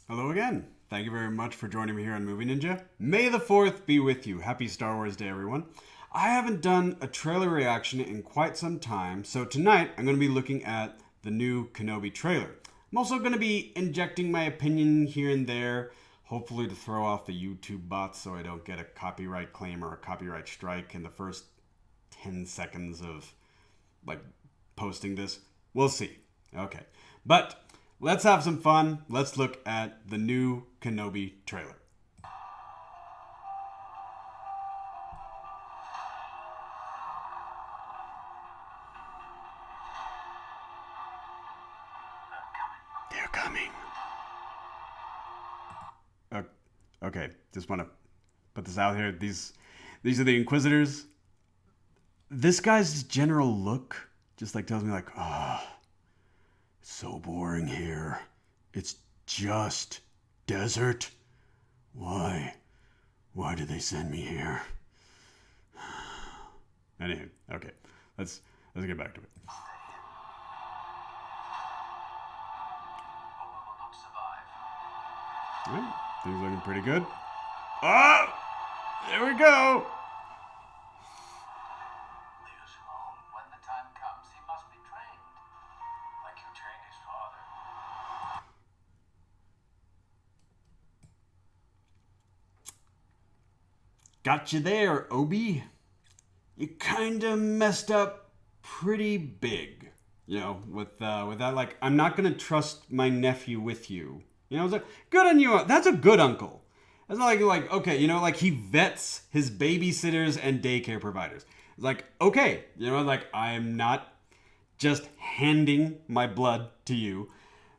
Hello again. Thank you very much for joining me here on Movie Ninja. May the 4th be with you. Happy Star Wars Day, everyone. I haven't done a trailer reaction in quite some time, so tonight I'm going to be looking at the new Kenobi trailer. I'm also going to be injecting my opinion here and there, hopefully to throw off the YouTube bots so I don't get a copyright claim or a copyright strike in the first 10 seconds of, posting this. We'll see. Okay. But let's have some fun. Let's look at the new Kenobi trailer. They're coming. Okay, just want to put this out here. These are the Inquisitors. This guy's general look just tells me oh, it's so boring here. It's just desert. Why? Why did they send me here? Anyway, okay. Let's get back to it. Alright, things looking pretty good. Oh! There we go! When the time comes, he must be trained, like you trained his father. Got you there, Obi. You kinda messed up pretty big. With that, I'm not gonna trust my nephew with you. It's like, good on you. That's a good uncle. It's not okay, he vets his babysitters and daycare providers. It's okay, I'm not just handing my blood to you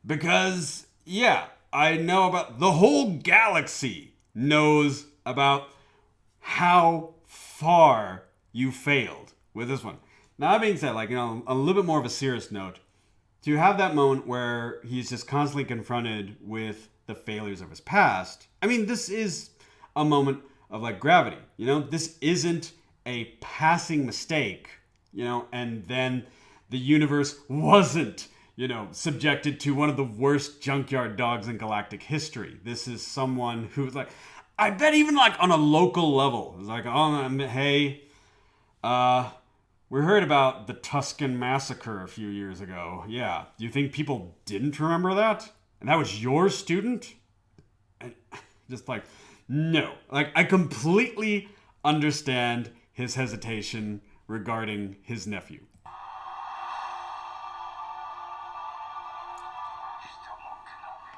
because, yeah, I know about the whole galaxy knows about how far you failed with this one. Now, that being said, on a little bit more of a serious note, to have that moment where he's just constantly confronted with the failures of his past, I mean, this is a moment of gravity. This isn't a passing mistake, and then the universe wasn't, subjected to one of the worst junkyard dogs in galactic history. This is someone who's I bet even on a local level, it's hey, we heard about the Tuscan Massacre a few years ago. Yeah. Do you think people didn't remember that? And that was your student? And just no. I completely understand his hesitation regarding his nephew. Still no Kenobi.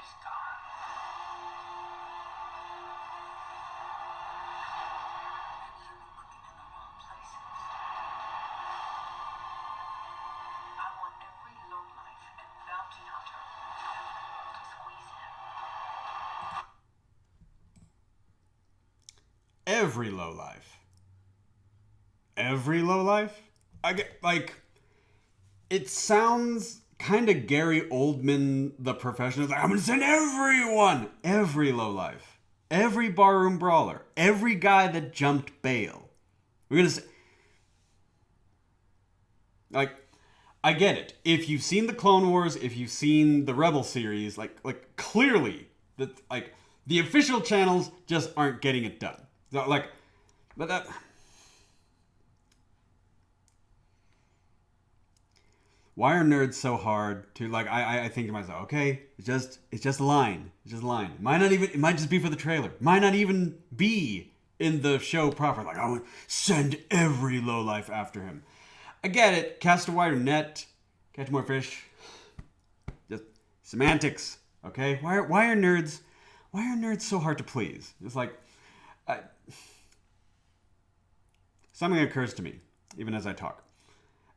He's gone. I want every lowlife and bounty hunter to squeeze him. Every lowlife. Every lowlife? I get it sounds kind of Gary Oldman, the professional. I'm gonna send everyone, every lowlife, every barroom brawler, every guy that jumped bail. We're gonna say, I get it. If you've seen the Clone Wars, if you've seen the Rebel series, clearly that the official channels just aren't getting it done. So, but that. Why are nerds so hard to I think to myself, okay, it's just a line. It's just a line. It might just be for the trailer. It might not even be in the show proper. I would send every lowlife after him. I get it. Cast a wider net. Catch more fish. Just semantics. Okay? Why are nerds so hard to please? It's something occurs to me, even as I talk.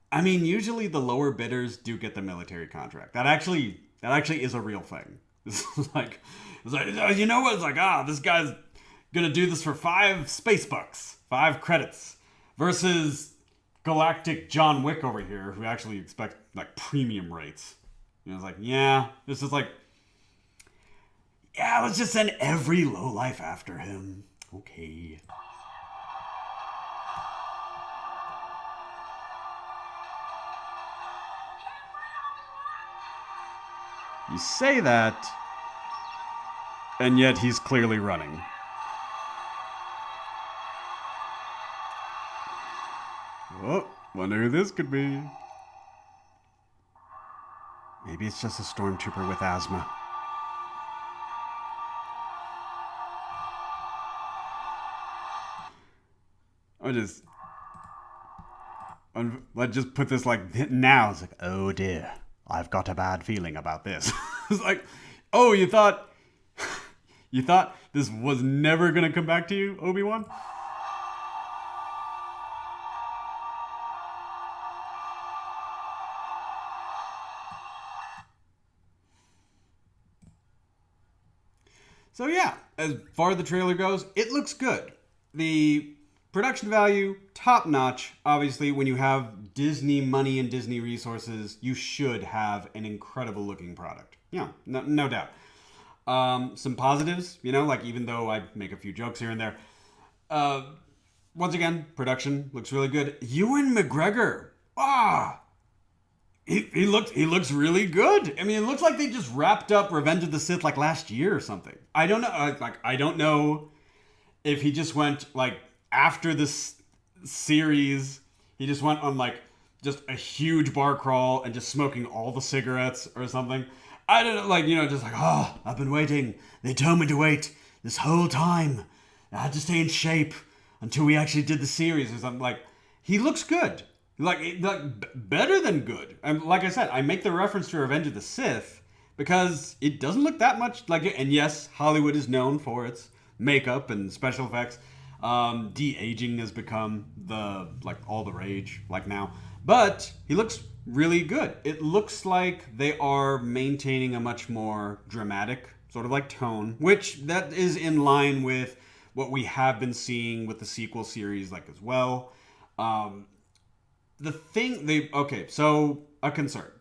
I mean, usually the lower bidders do get the military contract. That actually is a real thing. It's you know what? It's this guy's gonna do this for 5 space bucks, 5 credits, versus galactic John Wick over here, who actually expect premium rates. Yeah, this is yeah, let's just send every lowlife after him. Okay. You say that, and yet he's clearly running. Oh, wonder who this could be. Maybe it's just a stormtrooper with asthma. Let's just put this like now. It's like, oh dear, I've got a bad feeling about this. It's like, oh, you thought this was never gonna come back to you, Obi-Wan? So yeah, as far as the trailer goes, it looks good. The production value, top notch. Obviously, when you have Disney money and Disney resources, you should have an incredible looking product. Yeah, no doubt. Some positives, like even though I make a few jokes here and there. Once again, production looks really good. Ewan McGregor, he looks really good. I mean, it looks like they just wrapped up Revenge of the Sith like last year or something. I don't know. I don't know if he just went like after this series, he just went on like just a huge bar crawl and just smoking all the cigarettes or something. I don't know, just like, oh, I've been waiting. They told me to wait this whole time. I had to stay in shape until we actually did the series or something. Like, he looks good. Like better than good. And like I said, I make the reference to Revenge of the Sith because it doesn't look that much like it. And yes, Hollywood is known for its makeup and special effects. De-aging has become all the rage now. But he looks really good. It looks like they are maintaining a much more dramatic sort of like tone, which that is in line with what we have been seeing with the sequel series as well. So a concern.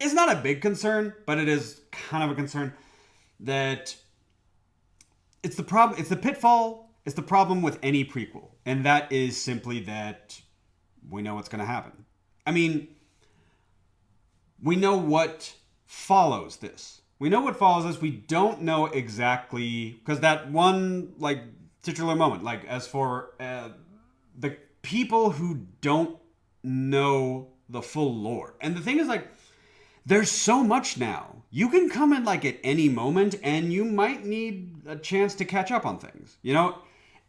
It's not a big concern, but it is kind of a concern that it's the problem. It's the pitfall. It's the problem with any prequel. And that is simply that we know what's going to happen. I mean, we know what follows this. We don't know exactly, because that one, titular moment, as for the people who don't know the full lore. And the thing is, there's so much now. You can come in, at any moment, and you might need a chance to catch up on things.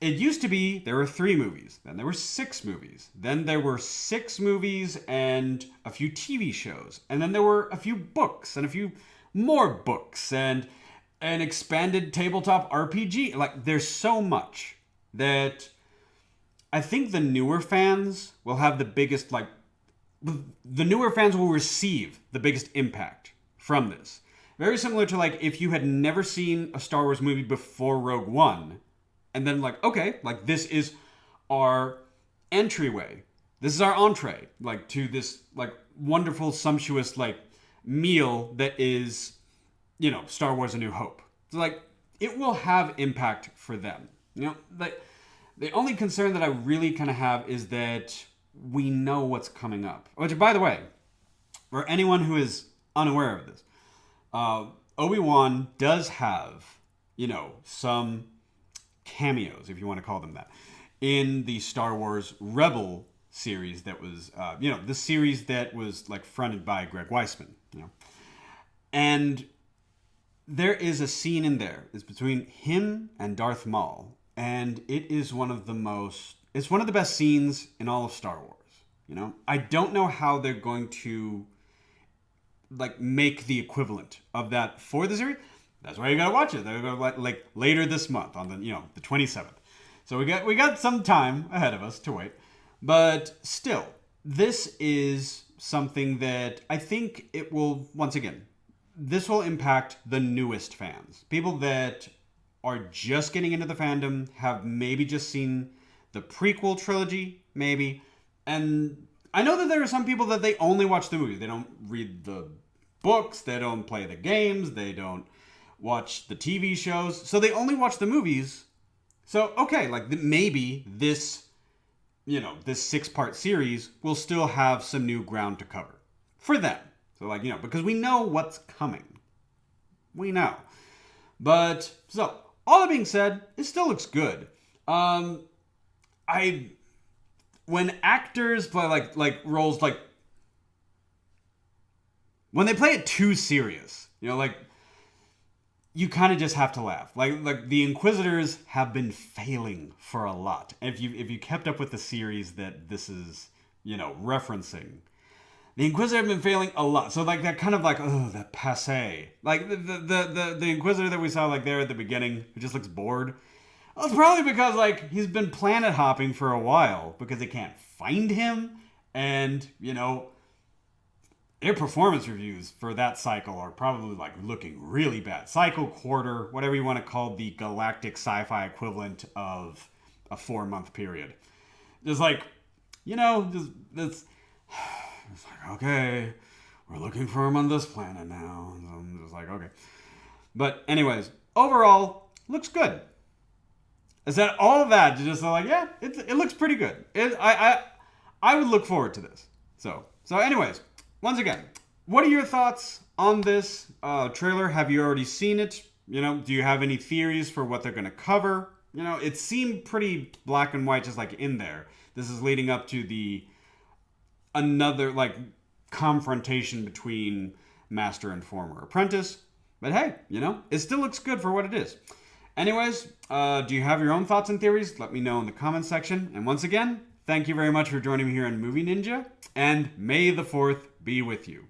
It used to be there were 3 movies, then there were 6 movies, then there were 6 movies and a few TV shows, and then there were a few books and a few more books and an expanded tabletop RPG. There's so much that I think the newer fans will have the biggest, the newer fans will receive the biggest impact from this. Very similar to, if you had never seen a Star Wars movie before Rogue One, and then okay, this is our entryway. This is our entree, to this, wonderful, sumptuous, meal that is, Star Wars A New Hope. So, it will have impact for them. The only concern that I really kind of have is that we know what's coming up. Which, by the way, for anyone who is unaware of this, Obi-Wan does have, some cameos, if you want to call them that, in the Star Wars Rebel series that was, the series that was fronted by Greg Weisman, and there is a scene in there. It's between him and Darth Maul, and it is it's one of the best scenes in all of Star Wars. I don't know how they're going to make the equivalent of that for the series. That's why you gotta watch it. They're gonna later this month on the 27th. So we got some time ahead of us to wait. But still, this is something that I think it will, once again, this will impact the newest fans. People that are just getting into the fandom, have maybe just seen the prequel trilogy, maybe. And I know that there are some people that they only watch the movies. They don't read the books, they don't play the games, they don't watch the TV shows, so they only watch the movies. So, okay, maybe this, this 6-part series will still have some new ground to cover for them. So, because we know what's coming. We know. But, so, all that being said, it still looks good. When actors play like roles like, when they play it too serious, like, you kind of just have to laugh. Like the Inquisitors have been failing for a lot. If you kept up with the series that this is, referencing, the Inquisitor have been failing a lot. So like that kind of like, oh, that passe. Like the Inquisitor that we saw like there at the beginning, who just looks bored. Well, it's probably because like he's been planet hopping for a while because they can't find him, and their performance reviews for that cycle are probably like looking really bad. Cycle, quarter, whatever you want to call the galactic sci-fi equivalent of a 4-month period. Just like, just it's like, okay, we're looking for him on this planet now. So I'm just like, okay. But anyways, overall, looks good. Is that all of that? Just like, yeah, it looks pretty good. I would look forward to this. So anyways, once again, what are your thoughts on this trailer? Have you already seen it? Do you have any theories for what they're going to cover? It seemed pretty black and white, just like in there. This is leading up to another like confrontation between master and former apprentice. But hey, it still looks good for what it is. Anyways, do you have your own thoughts and theories? Let me know in the comments section. And once again, thank you very much for joining me here on Movie Ninja. And may the 4th be with you.